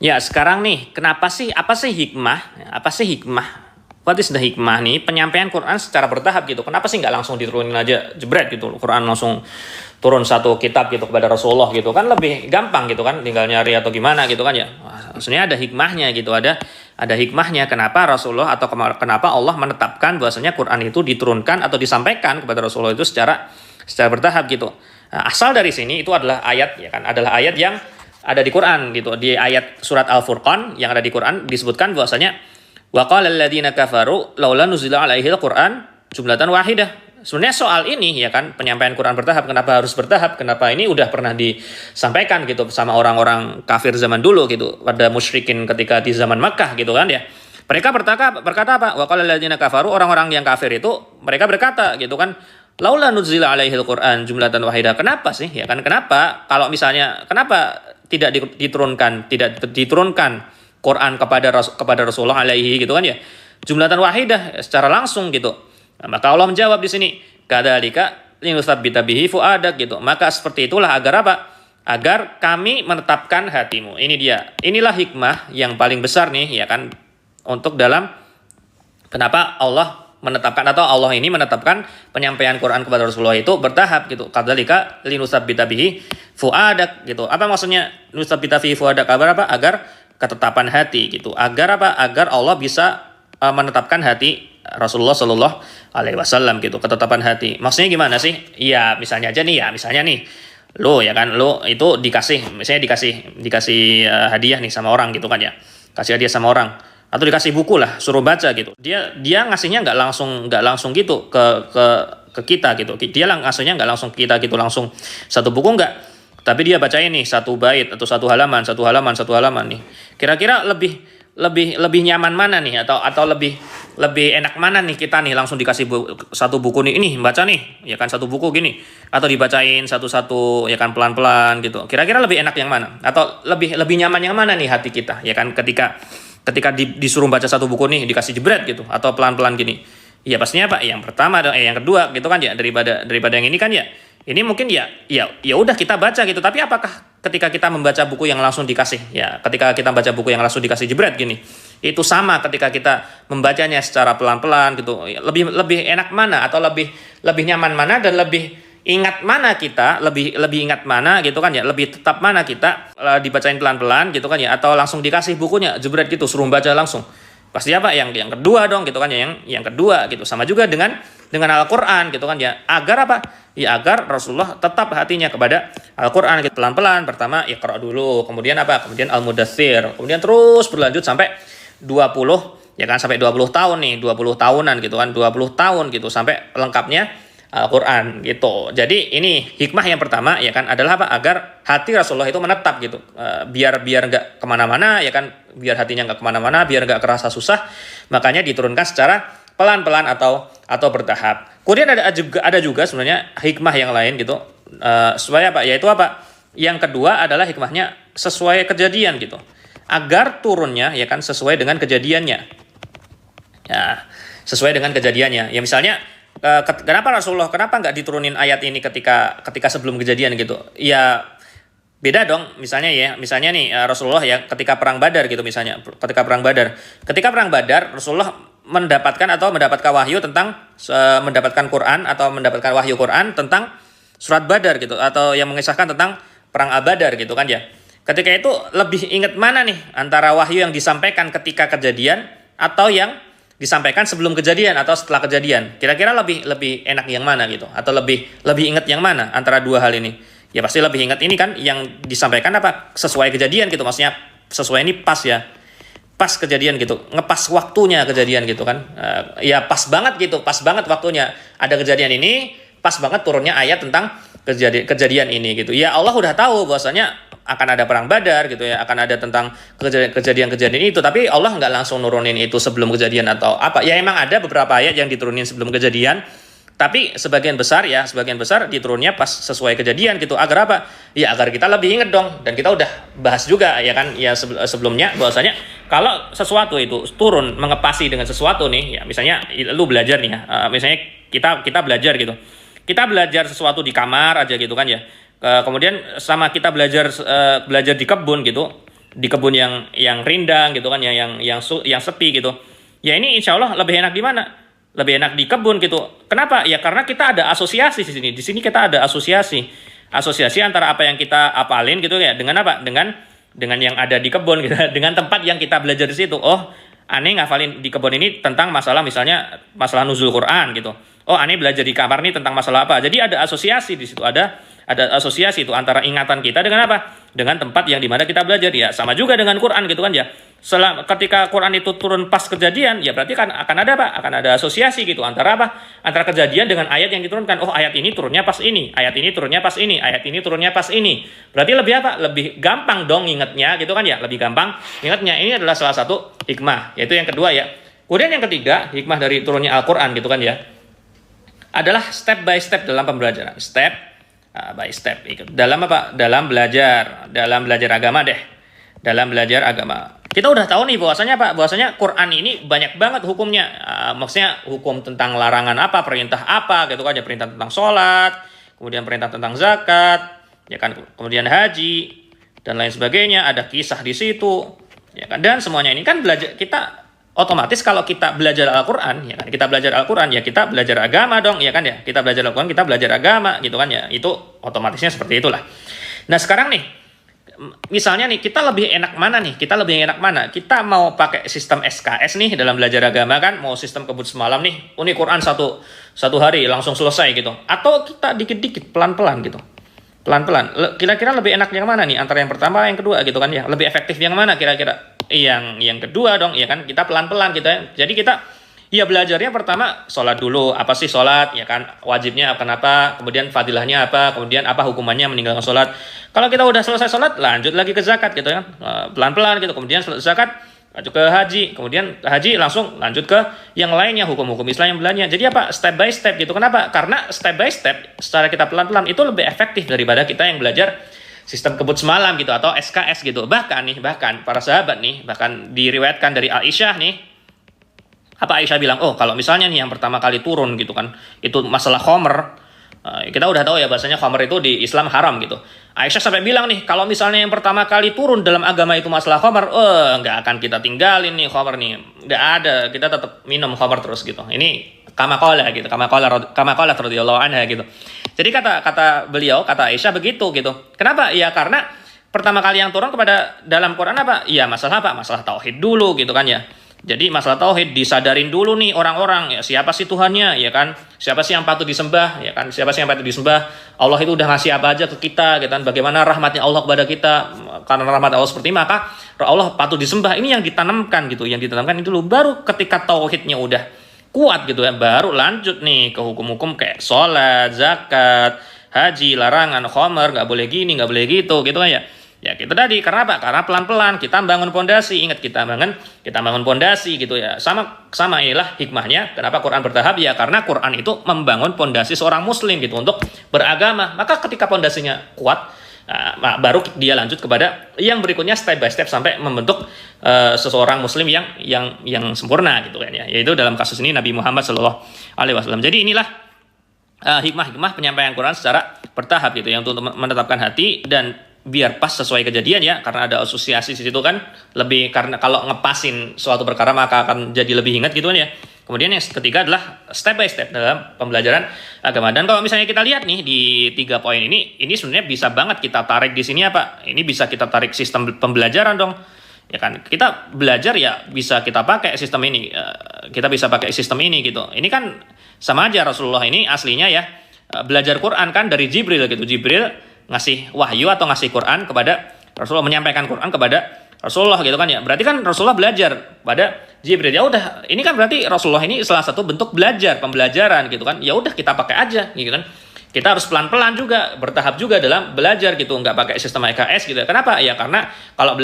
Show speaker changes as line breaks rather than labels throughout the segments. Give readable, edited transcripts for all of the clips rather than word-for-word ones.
Ya, sekarang nih, kenapa sih, apa sih hikmah? Apa sih hikmah? What is the hikmah nih? Penyampaian Quran secara bertahap gitu. Kenapa sih nggak langsung diturunin aja jebret gitu? Quran langsung turun satu kitab gitu kepada Rasulullah gitu kan lebih gampang gitu kan, tinggal nyari atau gimana gitu kan ya. Wah, maksudnya ada hikmahnya gitu, ada hikmahnya kenapa Rasulullah atau kenapa Allah menetapkan bahwasanya Quran itu diturunkan atau disampaikan kepada Rasulullah itu secara bertahap gitu. Nah, asal dari sini itu adalah ayat ya kan, adalah ayat yang ada di Quran gitu. Di ayat surat Al-Furqan yang ada di Quran disebutkan bahwasanya wa qala alladziina kafaru laula nuzila alaihil Qur'an jumlatan wahidah. Sebenarnya soal ini ya kan, penyampaian Quran bertahap, kenapa harus bertahap? Kenapa ini udah pernah disampaikan gitu sama orang-orang kafir zaman dulu gitu, pada musyrikin ketika di zaman Makkah gitu kan ya. Mereka berkata apa? Wa qala alladziina kafaru, orang-orang yang kafir itu mereka berkata gitu kan, laula nuzila alaihil Qur'an jumlatan wahidah. Kenapa sih? Ya kan, kenapa kalau misalnya kenapa tidak diturunkan Quran kepada Rasulullah alaihi gitu kan ya, jumlatan wahidah secara langsung gitu. Nah, maka Allah menjawab di sini, kadzalika linutsabbita bihi fuadak gitu. Maka seperti itulah agar apa? Agar kami menetapkan hatimu. Ini dia. Inilah hikmah yang paling besar nih ya kan, untuk dalam kenapa Allah menetapkan atau Allah ini menetapkan penyampaian Quran kepada Rasulullah itu bertahap gitu. Kadzalika linutsabbita bihi fuadak gitu. Apa maksudnya linutsabbita bihi fuadak? Agar ketetapan hati gitu. Agar apa? Agar Allah bisa menetapkan hati Rasulullah Shallallahu Alaihi Wasallam gitu. Ketetapan hati. Maksudnya gimana sih? Iya, misalnya aja nih ya. Misalnya nih, lo ya kan, lo itu misalnya dikasih hadiah nih sama orang gitu kan ya. Kasih hadiah sama orang atau dikasih buku lah, suruh baca gitu. Dia ngasihnya nggak langsung gitu ke kita gitu. Dia ngasihnya nggak langsung ke kita gitu, langsung satu buku nggak. Tapi dia bacain nih satu bait atau satu halaman nih. Kira-kira lebih nyaman mana nih, atau lebih enak mana nih kita nih langsung dikasih satu buku nih, ini baca nih ya kan, satu buku gini, atau dibacain satu-satu ya kan, pelan-pelan gitu. Kira-kira lebih enak yang mana, atau lebih nyaman yang mana nih hati kita ya kan, ketika disuruh baca satu buku nih dikasih jebret gitu atau pelan-pelan gini. Ya pastinya apa? Yang pertama yang kedua gitu kan ya, daripada yang ini kan ya. Ini mungkin ya udah kita baca gitu, tapi apakah ketika kita membaca buku yang langsung dikasih ya, ketika kita baca buku yang langsung dikasih jebret gini, itu sama ketika kita membacanya secara pelan-pelan gitu, lebih enak mana, atau lebih nyaman mana, dan lebih ingat mana kita, lebih ingat mana gitu kan ya, lebih tetap mana kita dibacain pelan-pelan gitu kan ya, atau langsung dikasih bukunya jebret gitu suruh baca langsung. Pasti apa? Yang kedua dong gitu kan ya, yang kedua gitu. Sama juga dengan Al-Qur'an gitu kan ya. Agar apa? Ya agar Rasulullah tetap hatinya kepada Al-Qur'an gitu. Pelan-pelan, pertama Iqra dulu, kemudian apa? Kemudian Al-Mudaththir, kemudian terus berlanjut sampai 20 ya kan, sampai 20 tahun nih, 20 tahunan gitu kan, 20 tahun gitu sampai lengkapnya Al-Quran gitu. Jadi ini hikmah yang pertama ya kan, adalah apa? Agar hati Rasulullah itu menetap gitu, biar nggak kemana-mana ya kan, biar hatinya nggak kemana-mana, biar nggak kerasa susah. Makanya diturunkan secara pelan-pelan atau bertahap. Kemudian ada juga sebenarnya hikmah yang lain gitu, supaya apa? Yaitu apa? Yang kedua adalah hikmahnya sesuai kejadian gitu, agar turunnya ya kan sesuai dengan kejadiannya. Ya, sesuai dengan kejadiannya. Ya misalnya, kenapa nggak diturunin ayat ini ketika sebelum kejadian gitu? Ya beda dong. Misalnya nih Rasulullah ya ketika perang Badar gitu, misalnya ketika perang Badar Rasulullah mendapatkan wahyu tentang mendapatkan Quran atau mendapatkan wahyu Quran tentang surat Badar gitu, atau yang mengisahkan tentang perang Badar gitu kan ya. Ketika itu lebih ingat mana nih, antara wahyu yang disampaikan ketika kejadian atau yang disampaikan sebelum kejadian atau setelah kejadian? Kira-kira lebih enak yang mana gitu, atau lebih ingat yang mana antara dua hal ini? Ya pasti lebih ingat ini kan, yang disampaikan apa? Sesuai kejadian gitu, maksudnya sesuai ini pas ya, pas kejadian gitu, ngepas waktunya kejadian gitu kan. Ya pas banget gitu, pas banget waktunya ada kejadian ini, pas banget turunnya ayat tentang kejadian ini gitu. Ya Allah udah tahu bahwasanya akan ada perang Badar gitu ya, akan ada tentang kejadian-kejadian itu, tapi Allah nggak langsung nurunin itu sebelum kejadian atau apa. Ya emang ada beberapa ayat yang diturunin sebelum kejadian, tapi sebagian besar diturunnya pas sesuai kejadian gitu. Agar apa? Ya agar kita lebih ingat dong. Dan kita udah bahas juga ya kan ya sebelumnya, bahwasanya kalau sesuatu itu turun mengepasi dengan sesuatu nih ya, misalnya lu belajar nih ya, misalnya kita belajar gitu, kita belajar sesuatu di kamar aja gitu kan ya. Kemudian sama kita belajar di kebun gitu, di kebun yang rindang gitu kan ya, yang sepi gitu. Ya ini insya Allah lebih enak di mana? Lebih enak di kebun gitu. Kenapa? Ya karena kita ada asosiasi di sini. Di sini kita ada asosiasi. Asosiasi antara apa yang kita apalin gitu ya dengan apa? Dengan yang ada di kebun gitu. Dengan tempat yang kita belajar di situ. Oh, aneh ngafalin di kebun ini tentang masalah misalnya masalah nuzul Quran gitu. Oh, aneh belajar di kamar ini tentang masalah apa? Jadi ada asosiasi di situ. Ada asosiasi itu antara ingatan kita dengan apa? Dengan tempat yang dimana kita belajar. Ya sama juga dengan Quran gitu kan ya. Ketika Quran itu turun pas kejadian, ya berarti kan akan ada apa? Akan ada asosiasi gitu antara apa? Antara kejadian dengan ayat yang diturunkan. Oh, ayat ini turunnya pas ini, ayat ini turunnya pas ini, ayat ini turunnya pas ini. Berarti lebih apa? Lebih gampang dong ingatnya gitu kan ya. Lebih gampang ingatnya. Ini adalah salah satu hikmah. Yaitu yang kedua ya. Kemudian yang ketiga, hikmah dari turunnya Al-Quran gitu kan ya, adalah step by step dalam pembelajaran. Step by step dalam apa? Dalam belajar agama deh. Dalam belajar agama. Kita udah tahu nih bahwasanya apa? Bahwasanya Quran ini banyak banget hukumnya. Maksudnya hukum tentang larangan apa, perintah apa gitu kan ya, perintah tentang sholat, kemudian perintah tentang zakat, ya kan, kemudian haji dan lain sebagainya, ada kisah di situ. Ya kan, dan semuanya ini kan belajar kita otomatis kalau kita belajar Al-Quran, ya kan, kita belajar Al-Quran, ya kita belajar agama dong, ya kan ya, kita belajar Al-Quran, kita belajar agama, gitu kan ya, itu otomatisnya seperti itulah. Nah sekarang nih, misalnya nih, kita lebih enak mana nih, kita mau pakai sistem SKS nih dalam belajar agama kan, mau sistem kebut semalam nih, ini Quran satu hari langsung selesai gitu, atau kita dikit-dikit, pelan-pelan gitu, pelan-pelan, kira-kira lebih enak yang mana nih, antara yang pertama, yang kedua gitu kan ya, lebih efektif yang mana kira-kira? Yang kedua dong, ya kan, kita pelan-pelan gitu ya. Jadi kita ya belajarnya pertama sholat dulu, apa sih sholat, ya kan, wajibnya kenapa, kemudian fadilahnya apa, kemudian apa hukumannya meninggalkan sholat. Kalau kita udah selesai sholat, lanjut lagi ke zakat gitu ya, pelan-pelan gitu, kemudian zakat, lanjut ke haji, kemudian haji langsung lanjut ke yang lainnya, hukum-hukum Islam yang lainnya. Jadi apa, step by step gitu. Kenapa? Karena step by step secara kita pelan-pelan itu lebih efektif daripada kita yang belajar sistem kebut semalam gitu atau SKS gitu. Bahkan para sahabat nih, bahkan diriwayatkan dari Aisyah nih, apa Aisyah bilang, oh kalau misalnya nih yang pertama kali turun gitu kan, itu masalah khomer, kita udah tahu ya bahasanya khomer itu di Islam haram gitu. Aisyah sampai bilang nih, kalau misalnya yang pertama kali turun dalam agama itu masalah khomer, nggak akan kita tinggalin nih khomer nih, nggak ada, kita tetap minum khomer terus gitu. Ini kama qala radhiyallahu anha gitu. Jadi kata beliau, kata Aisyah begitu gitu. Kenapa? Ya karena pertama kali yang turun kepada dalam Quran apa? Ya masalah apa? Masalah tauhid dulu gitu kan ya. Jadi masalah tauhid disadarin dulu nih orang-orang, ya siapa sih Tuhannya, ya kan? Siapa sih yang patut disembah, ya kan? Siapa sih yang patut disembah? Allah itu udah ngasih apa aja ke kita, gitu kan? Bagaimana rahmatnya Allah kepada kita? Karena rahmat Allah seperti maka Allah patut disembah. Ini yang ditanamkan gitu, yang ditanamkan itu dulu. Baru ketika tauhidnya udah kuat gitu ya, baru lanjut nih ke hukum-hukum kayak sholat, zakat, haji, larangan, khomer, nggak boleh gini, nggak boleh gitu kan ya. Ya gitu tadi, karena apa? Karena pelan-pelan kita bangun pondasi. Ingat, kita bangun pondasi gitu ya. Sama inilah hikmahnya kenapa Quran bertahap ya, karena Quran itu membangun pondasi seorang muslim gitu untuk beragama. Maka ketika pondasinya kuat, baru dia lanjut kepada yang berikutnya step by step sampai membentuk seseorang muslim yang sempurna gitu kan ya. Yaitu dalam kasus ini Nabi Muhammad SAW. Jadi inilah hikmah penyampaian Quran secara bertahap gitu, yang untuk menetapkan hati dan biar pas sesuai kejadian ya, karena ada asosiasi di situ kan, lebih karena kalau ngepasin suatu perkara maka akan jadi lebih ingat gitu kan ya. Kemudian yang ketiga adalah step by step dalam pembelajaran agama. Dan kalau misalnya kita lihat nih di 3 poin ini sebenarnya bisa banget kita tarik di sini apa? Ini bisa kita tarik sistem pembelajaran dong. Ya kan, kita belajar ya bisa kita pakai sistem ini. Kita bisa pakai sistem ini gitu. Ini kan sama aja, Rasulullah ini aslinya ya belajar Quran kan dari Jibril gitu. Jibril ngasih wahyu atau ngasih Quran kepada Rasulullah, menyampaikan Quran kepada Rasulullah gitu kan ya. Berarti kan Rasulullah belajar pada Jibril. Ya udah, ini kan berarti Rasulullah ini salah satu bentuk pembelajaran gitu kan. Ya udah kita pakai aja gitu kan. Kita harus pelan-pelan juga, bertahap juga dalam belajar gitu, nggak pakai sistem EKS gitu. Kenapa? Ya karena kalau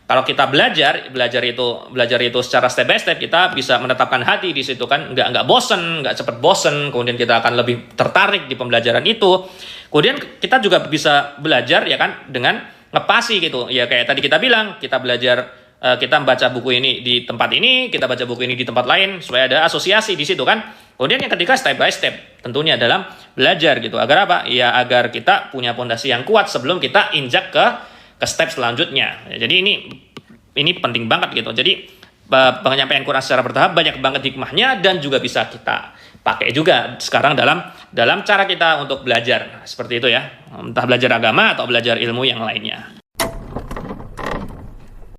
kalau kita belajar itu secara step by step, kita bisa menetapkan hati di situ kan, nggak bosen, nggak cepet bosen, kemudian kita akan lebih tertarik di pembelajaran itu. Kemudian kita juga bisa belajar ya kan dengan ngepasi gitu. Ya kayak tadi kita bilang, kita belajar, kita baca buku ini di tempat ini, kita baca buku ini di tempat lain, supaya ada asosiasi di situ kan. Kemudian yang ketiga step by step, tentunya dalam belajar gitu. Agar apa? Ya agar kita punya pondasi yang kuat sebelum kita injak ke ke step selanjutnya. Jadi ini penting banget gitu. Jadi penyampaian Quran secara bertahap banyak banget hikmahnya dan juga bisa kita pakai juga sekarang dalam cara kita untuk belajar seperti itu ya, entah belajar agama atau belajar ilmu yang lainnya.